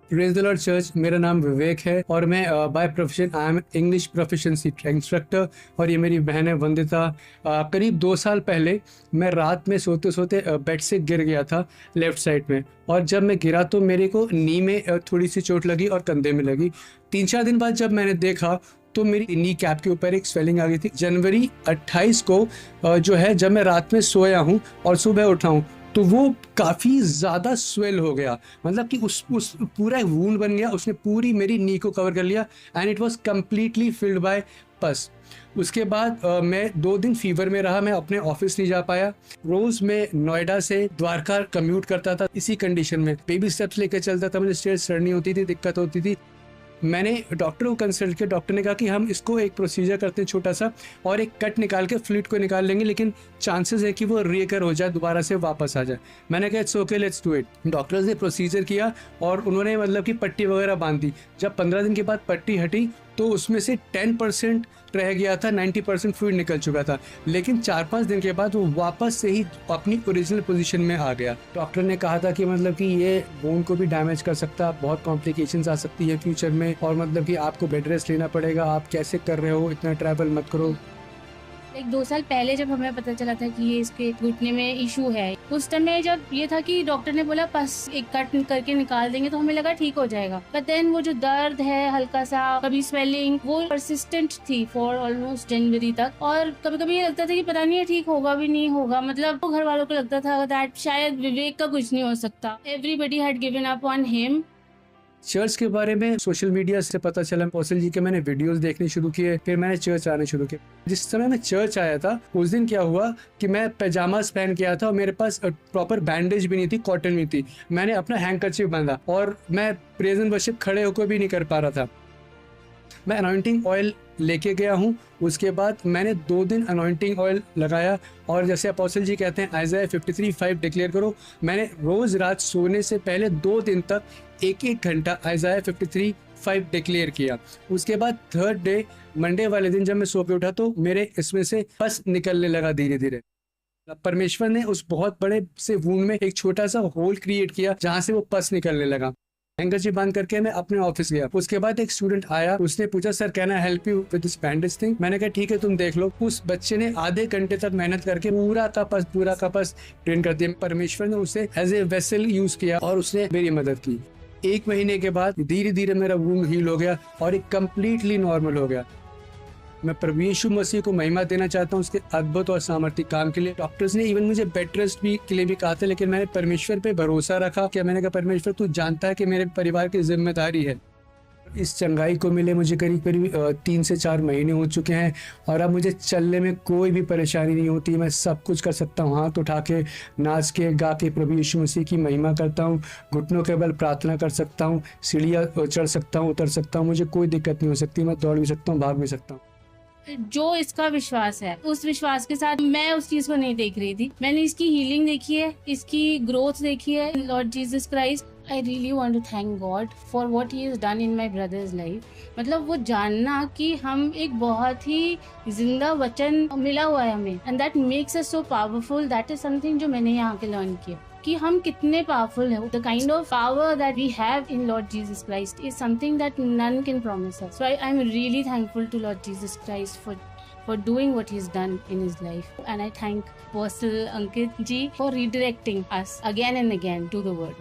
Praise the Lord church. मेरा नाम विवेक है और मैं by profession I am English proficiency instructor और ये मेरी बहन है वंदिता। करीब 2 साल पहले मैं रात में सोते सोते बेड से गिर गया था लेफ्ट साइड में, और जब मैं गिरा तो मेरे को नी में थोड़ी सी चोट लगी और कंधे में लगी। 3-4 दिन बाद जब मैंने देखा तो मेरी नी कैप के ऊपर एक स्वेलिंग आ गई थी। जनवरी 28 को जो है जब मैं रात में सोया हूँ और सुबह उठा हूँ तो वो काफ़ी ज़्यादा स्वेल हो गया, मतलब कि उस पूरा वूंड बन गया, उसने पूरी मेरी नी को कवर कर लिया and it was completely filled by पस। उसके बाद मैं 2 दिन फीवर में रहा, मैं अपने ऑफिस नहीं जा पाया। रोज़ मैं नोएडा से द्वारका कम्यूट करता था इसी कंडीशन में, बेबी स्टेप्स लेकर चलता था, मुझे स्टेयर्स चढ़नी होती थी, दिक्कत होती थी। मैंने डॉक्टर को कंसल्ट किया, डॉक्टर ने कहा कि हम इसको एक प्रोसीजर करते हैं छोटा सा और एक कट निकाल के फ्लूइड को निकाल लेंगे, लेकिन चांसेस है कि वो रीकर हो जाए, दोबारा से वापस आ जाए। मैंने कहा it's okay, let's do it. Doctors ने प्रोसीजर किया और उन्होंने मतलब कि पट्टी वगैरह बांध दी। जब 15 दिन के बाद पट्टी हटी तो उसमें से 10% रह गया था, 90% फ्लूइड निकल चुका था, लेकिन 4-5 दिन के बाद वो वापस से ही अपनी ओरिजिनल पोजीशन में आ गया। डॉक्टर ने कहा था कि मतलब कि ये बोन को भी डैमेज कर सकता है, बहुत कॉम्प्लिकेशंस आ सकती है फ्यूचर में, और मतलब कि आपको बेड रेस्ट लेना पड़ेगा, आप कैसे कर रहे हो, इतना ट्रैवल मत करो। 2 साल पहले जब हमें पता चला था कि ये इसके घुटने में इशू है, उस टाइम में जब ये था कि डॉक्टर ने बोला बस एक कट करके निकाल देंगे, तो हमें लगा ठीक हो जाएगा। बट देन वो जो दर्द है, हल्का सा कभी स्वेलिंग, वो परसिस्टेंट थी फॉर ऑलमोस्ट जनवरी तक, और कभी कभी ये लगता था कि पता नहीं है ठीक होगा भी नहीं होगा। मतलब घर वालों को लगता था दैट शायद विवेक का कुछ नहीं हो सकता। Everybody had given up on him. Church के बारे में सोशल मीडिया से पता चला, अपोस्टल जी के मैंने वीडियोस देखने शुरू किए, फिर मैंने चर्च आने शुरू किए। जिस समय मैं चर्च आया था उस दिन क्या हुआ कि मैं पैजामास पहन के आया था और मेरे पास प्रॉपर बैंडेज भी नहीं थी, कॉटन में थी। मैंने अपना हैंकरचीफ बांधा और मैं प्रेज एंड वर्शिप खड़े होकर भी नहीं कर पा रहा था। मैं अनॉइंटिंग ऑयल लेके गया हूँ, उसके बाद मैंने 2 दिन अनॉइंटिंग ऑयल लगाया, और जैसे अपोस्टल जी कहते हैं आइज़ाया 53:5 डिक्लेयर करो। मैंने रोज़ रात सोने से पहले 2 दिन तक 1-1 घंटा आइज़ाया 53:5 डिक्लेयर किया। उसके बाद 3rd डे मंडे वाले दिन जब मैं सो के उठा तो मेरे इसमें से पस निकलने लगा धीरे धीरे। परमेश्वर ने उस बहुत बड़े से वूंड में एक छोटा सा होल क्रिएट किया जहाँ से वो पस निकलने लगा। हैंकरचीफ बांध करके मैं अपने ऑफिस गया। उसके बाद एक स्टूडेंट आया, उसने पूछा sir can I help you with this bandage thing. मैंने कहा ठीक है तुम देख लो। उस बच्चे ने आधे घंटे तक मेहनत करके पूरा का पस ट्रेन कर दिया। परमेश्वर ने उसे एज ए वेसल यूज किया और उसने मेरी मदद की। 1 महीने के बाद धीरे धीरे मेरा वूंड हील हो गया और एक कम्प्लीटली नॉर्मल हो गया। मैं प्रभु यीशु मसीह को महिमा देना चाहता हूँ उसके अद्भुत और सामर्थ्य काम के लिए। डॉक्टर्स ने इवन मुझे बेड रेस्ट भी के लिए भी कहा था, लेकिन मैंने परमेश्वर पे भरोसा रखा। क्या मैंने कहा परमेश्वर तू जानता है कि मेरे परिवार की जिम्मेदारी है। इस चंगाई को मिले मुझे करीब 3 से 4 महीने हो चुके हैं और अब मुझे चलने में कोई भी परेशानी नहीं होती। मैं सब कुछ कर सकता हूँ, हाथ उठा के, नाच के, गा के प्रभु यीशु मसीह की महिमा करता हूँ। घुटनों के बल प्रार्थना कर सकता हूँ, सीढ़ियाँ चढ़ सकता हूँ, उतर सकता हूँ। मुझे कोई दिक्कत नहीं हो सकती। मैं दौड़ भी सकता हूँ, भाग भी सकता हूँ। जो इसका विश्वास है, उस विश्वास के साथ मैं उस चीज को नहीं देख रही थी। मैंने इसकी हीलिंग देखी है, इसकी ग्रोथ देखी है। Lord Jesus Christ, I really want to thank God for what he has done in my brother's life. मतलब वो जानना कि हम एक बहुत ही जिंदा वचन मिला हुआ है हमें, and that makes us so powerful. That is something जो मैंने यहाँ के लर्न किया कि हम कितने पावरफुल हैं। The kind of power that we have in Lord Jesus Christ is something that none can promise us. So I am really thankful to Lord Jesus Christ for doing what he's done in his life, and I thank Apostle Ankit ji for redirecting us again and again to the word.